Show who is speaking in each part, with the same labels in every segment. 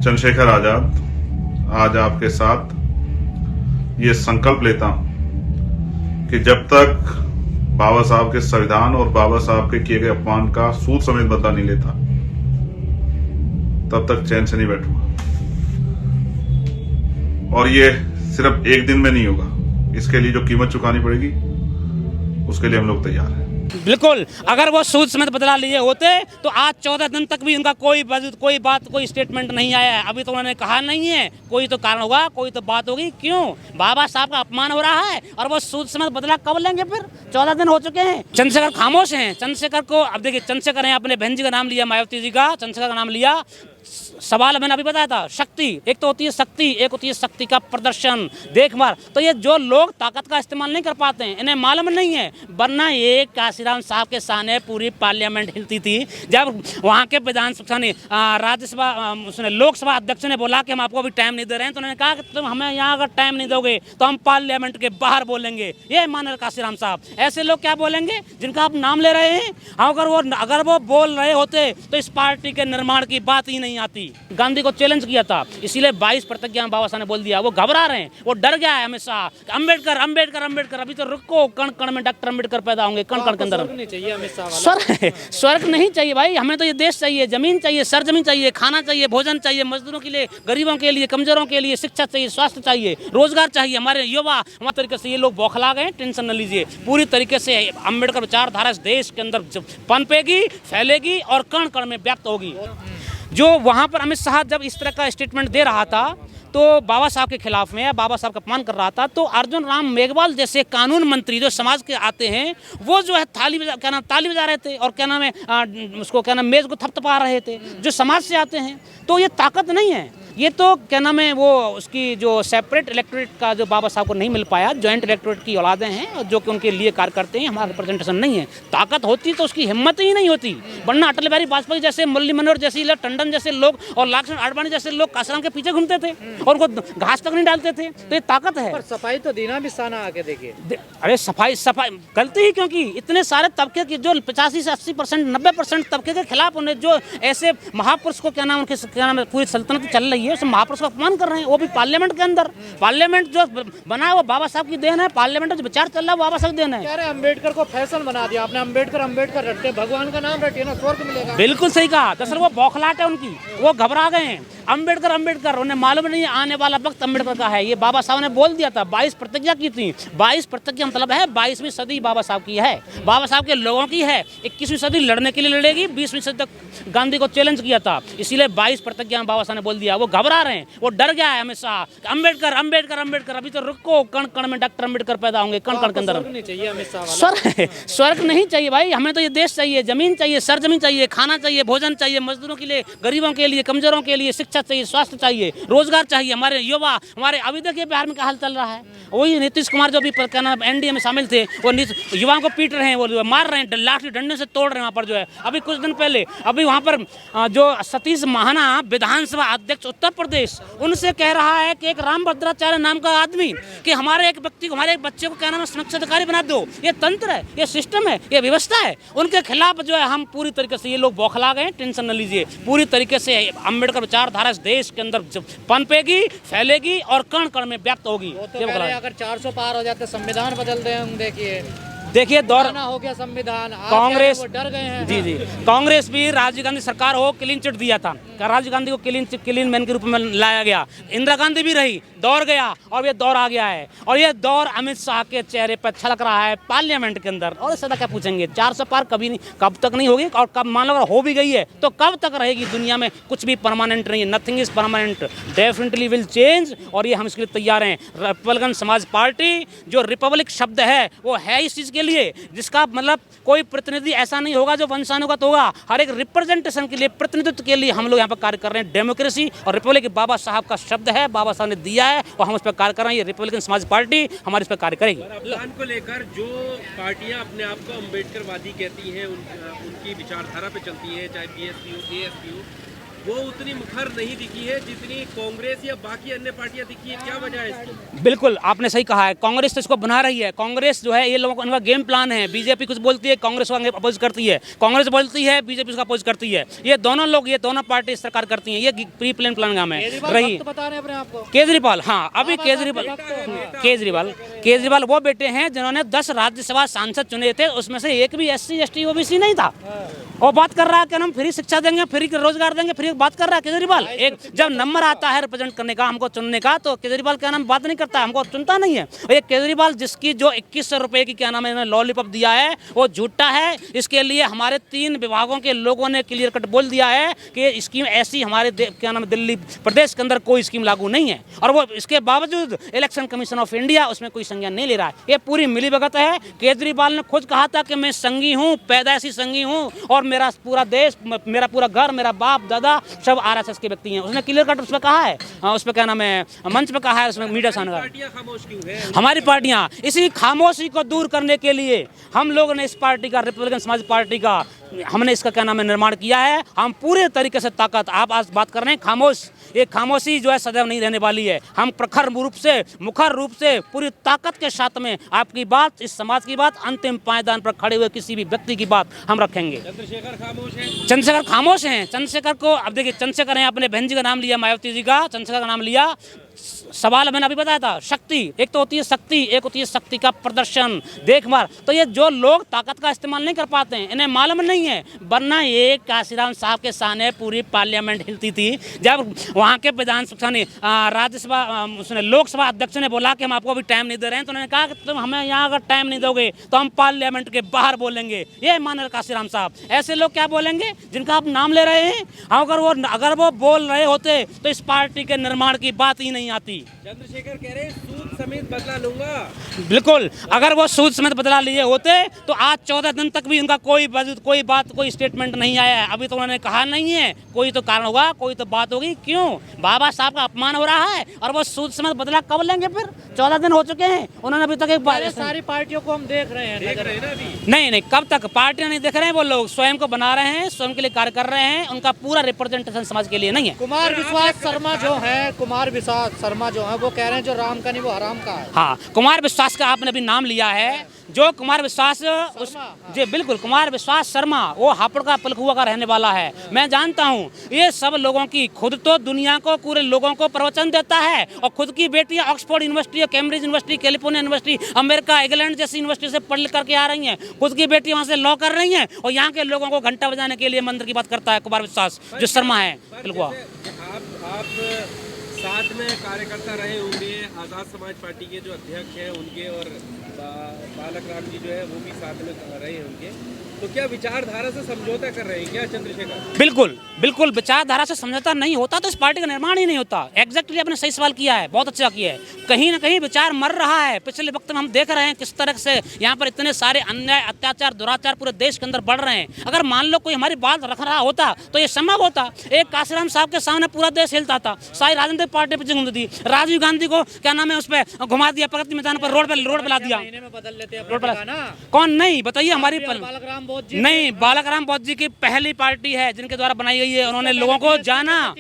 Speaker 1: चंद्रशेखर आजाद आज आपके साथ ये संकल्प लेता हूं कि जब तक बाबा साहब के संविधान और बाबा साहब के किए गए अपमान का सूद समेत बदला नहीं लेता तब तक चैन से नहीं बैठूंगा। और ये सिर्फ एक दिन में नहीं होगा, इसके लिए जो कीमत चुकानी पड़ेगी उसके लिए हम लोग तैयार हैं।
Speaker 2: बिल्कुल, अगर वो सूद समेत बदला लिए होते तो आज 14 दिन तक भी उनका कोई बात कोई स्टेटमेंट नहीं आया है। अभी तो उन्होंने कहा नहीं है, कोई तो कारण होगा, कोई तो बात होगी। क्यों? बाबा साहब का अपमान हो रहा है और वो सूद समेत बदला कब लेंगे? फिर 14 दिन हो चुके हैं। चंद्रशेखर खामोश हैं। चंद्रशेखर को अब देखिए, चंद्रशेखर हैं, अपने बहन जी का नाम लिया, मायावती जी का, चंद्रशेखर का नाम लिया। सवाल मैंने अभी बताया था, शक्ति एक तो होती है शक्ति, एक होती है शक्ति का प्रदर्शन, देखभाल। तो ये जो लोग ताकत का इस्तेमाल नहीं कर पाते हैं, इन्हें मालूम नहीं है। वरना ये काशीराम साहब के सामने पूरी पार्लियामेंट हिलती थी जब वहाँ के विधानसभा ने राज्यसभा उसने लोकसभा अध्यक्ष ने बोला कि हम आपको अभी टाइम नहीं दे रहे हैं, तो उन्होंने कहा कि तुम हमें यहाँ अगर टाइम नहीं दोगे तो हम पार्लियामेंट के बाहर बोलेंगे। ये मान काशीराम साहब। ऐसे लोग क्या बोलेंगे जिनका आप नाम ले रहे हैं? अगर वो बोल रहे होते तो इस पार्टी के निर्माण की बात ही नहीं आती। गांधी को चैलेंज किया था, इसीलिए 22 प्रतिज्ञा बाबा साहब ने बोल दिया। वो घबरा रहे हैं, वो डर गया है हमेशा। अम्बेडकर अम्बेडकर अम्बेडकर, अभी तो रुको, कण कण में डॉक्टर अम्बेडकर पैदा होंगे, कण कण के अंदर। स्वर्ग नहीं चाहिए भाई, हमें तो ये देश चाहिए, जमीन चाहिए, सरजमीन चाहिए, खाना चाहिए, भोजन चाहिए, मजदूरों के लिए, गरीबों के लिए, कमजोरों के लिए, शिक्षा चाहिए, स्वास्थ्य चाहिए, रोजगार चाहिए। हमारे युवा हमारे तरीके से ये लोग बौखला गए, टेंशन न लीजिए। पूरी तरीके से अम्बेडकर विचारधारा इस देश के अंदर पनपेगी, फैलेगी और कण कण में व्याप्त होगी। जो वहाँ पर अमित शाह जब इस तरह का स्टेटमेंट दे रहा था तो बाबा साहब के खिलाफ में, बाबा साहब का अपमान कर रहा था, तो अर्जुन राम मेघवाल जैसे कानून मंत्री जो समाज के आते हैं, वो जो है ताली बजा रहे थे और उसको मेज को थपथपा रहे थे, जो समाज से आते हैं। तो ये ताकत नहीं है, ये तो वो उसकी जो सेपरेट इलेक्टोरेट का जो बाबा साहब को नहीं मिल पाया, जॉइंट इलेक्टोरेट की औलादें हैं जो कि उनके लिए कार्य करते हैं, हमारा रिप्रेजेंटेशन नहीं है। ताकत होती तो उसकी हिम्मत ही नहीं होती। वरना अटल बिहारी वाजपेयी जैसे, मुरली मनोहर जैसे, टंडन जैसे लोग और लालकृष्ण आडवाणी जैसे लोग काशीराम के पीछे घूमते थे और उनको घास तक नहीं डालते थे। तो ये ताकत है।
Speaker 3: पर सफाई तो देना भी साना आके देखिए।
Speaker 2: अरे सफाई गलती ही, क्योंकि इतने सारे तबके की जो 85 से 80% 90% तबके के खिलाफ उन्हें जो ऐसे महापुरुष को पूरी सल्तनत चल रही है, उस महापुरुष का अपमान कर रहे हैं, वो भी पार्लियामेंट के अंदर। पार्लियामेंट जो बना है वो बाबा साहब की देन है, पार्लियामेंट जो विचार चल रहा है वो बाबा साहब की देन है।
Speaker 3: कह रहे अम्बेडकर को फैशन बना दिया आपने, अम्बेडकर रटते, भगवान का नाम रटिए ना, स्वर्ग मिलेगा।
Speaker 2: बिल्कुल सही कहा। दरअसल वो बौखलाहट है उनकी, वो घबरा गए हैं। अम्बेडकर उन्हें मालूम नहीं है आने वाला वक्त अम्बेडकर का है। ये बाबा साहब ने बोल दिया था, 22 प्रतिज्ञा की थी। 22 प्रतिज्ञा मतलब है 22वीं सदी बाबा साहब की है, बाबा साहब के लोगों की है। 21वीं सदी लड़ने के लिए लड़ेगी। 20वीं सदी तक गांधी को चैलेंज किया था, इसीलिए 22 प्रतिज्ञा बाबा साहब ने बोल दिया। वो घबरा रहे हैं, वो डर गया है हमेशा। अम्बेडकर अम्बेडकर अम्बेडकर, अभी तो रुको, कण कण में डॉक्टर अम्बेडकर पैदा होंगे, कण कण के अंदर। स्वर्ग नहीं चाहिए भाई, हमें तो ये देश चाहिए, जमीन चाहिए, सरजमीन चाहिए, खाना चाहिए, भोजन चाहिए, मजदूरों के लिए, गरीबों के लिए, कमजोरों के लिए, शिक्षा चाहिए, स्वास्थ्य चाहिए, रोजगार चाहिए। हमारे युवा अभी देखिए बिहार में क्या हाल चल रहा है। वही नीतीश कुमार जो भी एनडीए में शामिल थे, वो युवाओं को पीट रहे हैं, वो मार रहे हैं, लाठी डंडे से तोड़ रहे हैं। वहाँ पर जो है अभी कुछ दिन पहले अभी वहाँ पर जो सतीश महाना विधानसभा अध्यक्ष उत्तर प्रदेश, उनसे कह रहा है कि एक राम भद्राचार्य नाम का आदमी कि हमारे एक व्यक्ति को, हमारे एक बच्चे को क्या नाम है, सुरक्षा अधिकारी बना दो। ये तंत्र है, ये सिस्टम है, ये व्यवस्था है। उनके खिलाफ जो है हम पूरी तरीके से, ये लोग बौखला गए, टेंशन न लीजिए। पूरी तरीके से अम्बेडकर विचारधारा इस देश के अंदर पनपेगी, फैलेगी और कण कण में व्याप्त होगी।
Speaker 3: तो अगर 400 पार हो जाते संविधान बदल दे हम।
Speaker 2: देखिए दौर
Speaker 3: हो गया संविधान,
Speaker 2: कांग्रेस
Speaker 3: डर गए हैं।
Speaker 2: जी कांग्रेस भी राजीव गांधी सरकार हो क्लीन चिट दिया था, राजीव गांधी को क्लीन मैन के रूप में लाया गया। इंदिरा गांधी भी रही, दौर गया और ये दौर आ गया है। और ये दौर अमित शाह के चेहरे पर छलक रहा है पार्लियामेंट के अंदर। और इससे क्या पूछेंगे, 400 पार कब तक नहीं होगी, और कब मान लो अगर हो भी गई है तो कब तक रहेगी। दुनिया में कुछ भी परमानेंट नहीं है, nothing is permanent, definitely will change. और ये हम इसके लिए तैयार हैं। रिपब्लिकन समाज पार्टी, जो रिपब्लिक शब्द है वो है इस चीज़ के लिए, जिसका मतलब कोई प्रतिनिधि ऐसा नहीं होगा जो वंशानुगत होगा। हर एक रिप्रेजेंटेशन के लिए, प्रतिनिधित्व के लिए हम लोग यहाँ पर कार्य कर रहे हैं। डेमोक्रेसी और रिपब्लिक बाबा साहब का शब्द है, बाबा साहब ने दिया है और हम उस पर कार्य कर रहे हैं। ये रिपब्लिकन समाज पार्टी हमारे इस पर कार्य करेगी।
Speaker 4: अभियान को लेकर जो पार्टियां अपने आप को अम्बेडकरवादी कहती हैं, उनकी विचारधारा पे चलती हैं, चाहे बीएसपी हो, एएसपी हो, वो उतनी मुखर नहीं दिखी है जितनी कांग्रेस या बाकी अन्य पार्टियां दिखी है। क्या वजह है इसकी?
Speaker 2: बिल्कुल आपने सही कहा है, कांग्रेस तो इसको बना रही है। कांग्रेस जो है ये लोगों का इनका गेम प्लान है। बीजेपी कुछ बोलती है, कांग्रेस को अपोज करती है, कांग्रेस बोलती है, बीजेपी उसका अपोज करती है। ये दोनों लोग, ये दोनों पार्टी सरकार करती हैं। ये प्री प्लान काम है रही।
Speaker 3: बता रहे हैं अपने आप को
Speaker 2: केजरीवाल, हाँ अभी केजरीवाल वो बेटे हैं जिन्होंने 10 राज्यसभा सांसद चुने थे, उसमें से एक भी SC ST OBC नहीं था। और बात कर रहा है कि हम फ्री शिक्षा देंगे, फ्री रोजगार देंगे, फ्री बात कर रहा है केजरीवाल। एक जब नंबर आता है रिप्रेजेंट करने का, हमको चुनने का, तो केजरीवाल क्या नाम बात नहीं करता, हमको चुनता नहीं है। और ये केजरीवाल जिसकी जो 2100 रुपए की क्या नाम है लॉलीपॉप दिया है वो झूठा है। इसके लिए हमारे 3 विभागों के लोगों ने क्लियर कट बोल दिया है कि स्कीम ऐसी हमारे क्या नाम दिल्ली प्रदेश के अंदर कोई स्कीम लागू नहीं है। और वो इसके बावजूद इलेक्शन कमीशन ऑफ इंडिया उसमें कोई संज्ञान नहीं ले रहा है। ये पूरी मिलीभगत है। केजरीवाल ने खुद कहा था कि मैं संघी हूँ, पैदाइशी संघी हूँ, और मेरा पूरा देश, मेरा पूरा घर, मेरा बाप दादा सब RSS के व्यक्ति हैं। उसने क्लियर कट उसमें कहा है, उस पर क्या नाम है मंच पे कहा है, उसमें मीडिया सामने।
Speaker 4: पार्टियां खामोश क्यों है?
Speaker 2: हमारी पार्टियां इसी खामोशी को दूर करने के लिए हम लोगों ने इस पार्टी का, रिपब्लिकन समाज पार्टी का, हमने इसका क्या नाम है निर्माण किया है। हम पूरे तरीके से ताकत, आप आज बात कर रहे हैं खामोश, ये खामोशी जो है सदैव नहीं रहने वाली है। हम प्रखर रूप से, मुखर रूप से, पूरी ताकत के साथ में आपकी बात, इस समाज की बात, अंतिम पायदान पर खड़े हुए किसी भी व्यक्ति की बात हम रखेंगे।
Speaker 4: चंद्रशेखर खामोश है।
Speaker 2: चंद्रशेखर खामोश हैं। चंद्रशेखर को अब देखिए, चंद्रशेखर हैं, अपने बहन जी का नाम लिया, मायावती जी का, चंद्रशेखर का नाम लिया। सवाल मैंने अभी बताया था, शक्ति, एक तो होती है शक्ति, एक होती है शक्ति का प्रदर्शन, देखभाल। तो ये जो लोग ताकत का इस्तेमाल नहीं कर पाते हैं, इन्हें मालूम नहीं है। वरना ये काशीराम साहब के सामने पूरी पार्लियामेंट हिलती थी जब वहाँ के विधानसभा ने, राज्यसभा, उसने लोकसभा अध्यक्ष ने बोला कि हम आपको अभी टाइम नहीं दे रहे हैं, तो उन्होंने कहा कि तुम हमें यहाँ अगर टाइम नहीं दोगे तो हम पार्लियामेंट के बाहर बोलेंगे। ये मान काशीराम साहब। ऐसे लोग क्या बोलेंगे जिनका आप नाम ले रहे हैं? अगर वो बोल रहे होते तो इस पार्टी के निर्माण की बात ही नहीं आती।
Speaker 4: चंद्रशेखर कह रहे हैं सूद समेत बदला लूंगा।
Speaker 2: बिल्कुल, अगर वो सूद समेत बदला लिए होते तो आज 14 दिन तक भी उनका कोई बात, कोई स्टेटमेंट नहीं आया है। अभी तो उन्होंने कहा नहीं है, कोई तो कारण होगा, कोई तो बात होगी। क्यों? बाबा साहब का अपमान हो रहा है और वो सूद समेत बदला कब लेंगे? फिर 14 दिन हो चुके हैं, उन्होंने अभी तक एक बार।
Speaker 3: सारी पार्टियों को हम देख रहे हैं
Speaker 4: ना अभी।
Speaker 2: नहीं, कब तक पार्टियां नहीं देख रहे हैं, वो लोग स्वयं को बना रहे हैं, स्वयं के लिए कार्य कर रहे हैं। उनका पूरा रिप्रेजेंटेशन समाज के लिए नहीं है।
Speaker 3: कुमार विश्वास शर्मा जो है वो कह रहे हैं जो राम का नहीं वो हराम का है।
Speaker 2: हाँ, कुमार विश्वास का आपने अभी नाम लिया है। जो कुमार विश्वास जी बिल्कुल, कुमार विश्वास शर्मा वो हापुड़ का पलकुआ का रहने वाला है। मैं जानता हूँ ये सब लोगों की, खुद तो दुनिया को, पूरे लोगों को प्रवचन देता है, और खुद की बेटियां Oxford university, Cambridge university, California university, America, England जैसी यूनिवर्सिटी से पढ़ लिख करके आ रही हैं। खुद की बेटी वहाँ से लॉ कर रही हैं, और यहाँ के लोगों को घंटा बजाने के लिए मंत्र की बात करता है कुमार विश्वास जो शर्मा है पलकुआ।
Speaker 4: आप साथ में कार्यकर्ता रहे होंगे, आज़ाद समाज पार्टी के जो अध्यक्ष हैं उनके, और बालक राम जी जो है वो भी साथ में रहे होंगे, तो क्या विचारधारा से समझौता कर रहे हैं क्या चंद्रशेखर?
Speaker 2: बिल्कुल विचारधारा से समझौता नहीं होता तो इस पार्टी का निर्माण ही नहीं होता। एग्जैक्टली आपने सही सवाल किया है, बहुत अच्छा किया है। कहीं ना कहीं विचार मर रहा है। पिछले वक्त में हम देख रहे हैं किस तरह से यहाँ पर इतने सारे अन्याय, अत्याचार, दुराचार पूरे देश के अंदर बढ़ रहे हैं। अगर मान लो कोई हमारी बात रख रहा होता तो ये संभव होता। एक काशीराम साहब के सामने पूरा देश हिलता था, सारी राजनीतिक पार्टी पे घूमती थी। राजीव गांधी को क्या नाम है उस पर घुमा दिया, प्रगति मैदान पर रोड पे ला दिया।
Speaker 3: बदल लेते
Speaker 2: रोड पर कौन? नहीं, बताइए हमारी नहीं, बालक राम बौद्ध जी की पहली पार्टी है जिनके द्वारा बनाई गई है। उन्होंने लोगों को जाना,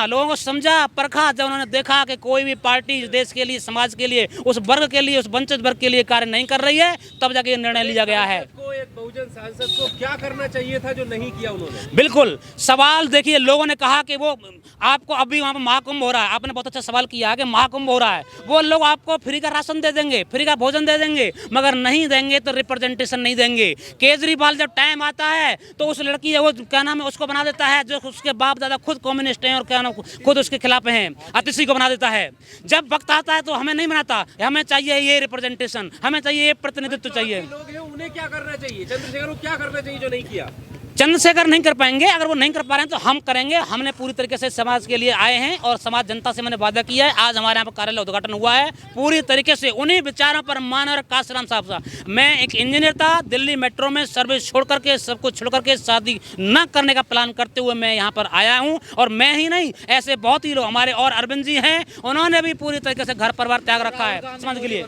Speaker 2: लोगों को समझा, परखा। जब उन्होंने देखा कि कोई भी पार्टी देश के लिए, समाज के लिए, उस वर्ग के लिए, उस वंचित वर्ग के लिए कार्य नहीं कर रही है, तब जाके ये निर्णय लिया गया है।
Speaker 4: एक बहुजन सांसद को क्या करना चाहिए था जो नहीं किया उन्होंने?
Speaker 2: बिल्कुल, सवाल देखिए, लोगों ने कहा कि वो आपको अभी वहाँ पर महाकुंभ हो रहा है, आपने बहुत अच्छा सवाल किया कि महाकुंभ हो रहा है, वो लोग आपको फ्री का राशन दे देंगे, फ्री का भोजन दे देंगे, मगर नहीं देंगे तो रिप्रेजेंटेशन नहीं देंगे। केजरीवाल जब टाइम आता है तो उस लड़की है वो क्या नाम है उसको बना देता है जो उसके बाप दादा खुद कम्युनिस्ट हैं और क्या नाम खुद उसके खिलाफ हैं, अतिशी को बना देता है। जब वक्त आता है तो हमें नहीं बनाता। हमें चाहिए ये रिप्रेजेंटेशन, हमें चाहिए ये प्रतिनिधित्व चाहिए।
Speaker 4: लोग हैं उन्हें क्या करना चाहिए? चंद्रशेखर को क्या करना चाहिए जो नहीं किया?
Speaker 2: चंद्रशेखर नहीं कर पाएंगे। अगर वो नहीं कर पा रहे हैं तो हम करेंगे। हमने पूरी तरीके से समाज के लिए आए हैं और समाज जनता से मैंने वादा किया है। आज हमारे यहाँ पर कार्यालय उद्घाटन हुआ है, पूरी तरीके से उन्हीं विचारों पर माना और काशीराम साहब का। मैं एक इंजीनियर था, दिल्ली मेट्रो में सर्विस छोड़ करके, सब कुछ छोड़ करके शादी न करने का प्लान करते हुए मैं यहाँ पर आया हूँ। और मैं ही नहीं, ऐसे बहुत ही लोग हमारे और अरविंद जी हैं, उन्होंने भी पूरी तरीके से घर परिवार त्याग रखा है समाज के लिए।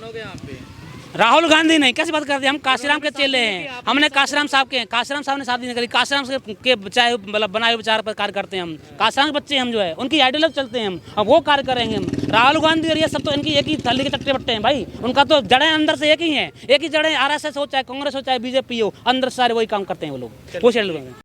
Speaker 2: राहुल गांधी नहीं, कैसी बात करते हैं? हम काशीराम के चेले हैं, हमने काशीराम साहब के हैं, काशीराम साहब ने शादी नहीं करी, काशीराम के चाहे मतलब बनाए विचार पर कार्य करते हैं हम, काशीराम के बच्चे हम जो है उनकी आइडियोलॉजी चलते हैं हम, अब वो कार्य करेंगे हम। राहुल गांधी और ये सब तो इनकी एक ही थैली के चट्टे बट्टे हैं भाई, उनका तो जड़ें अंदर से एक ही हैं, एक ही जड़ें, RSS हो चाहे कांग्रेस हो चाहे BJP हो, अंदर सारे वही काम करते हैं वो लोग, वो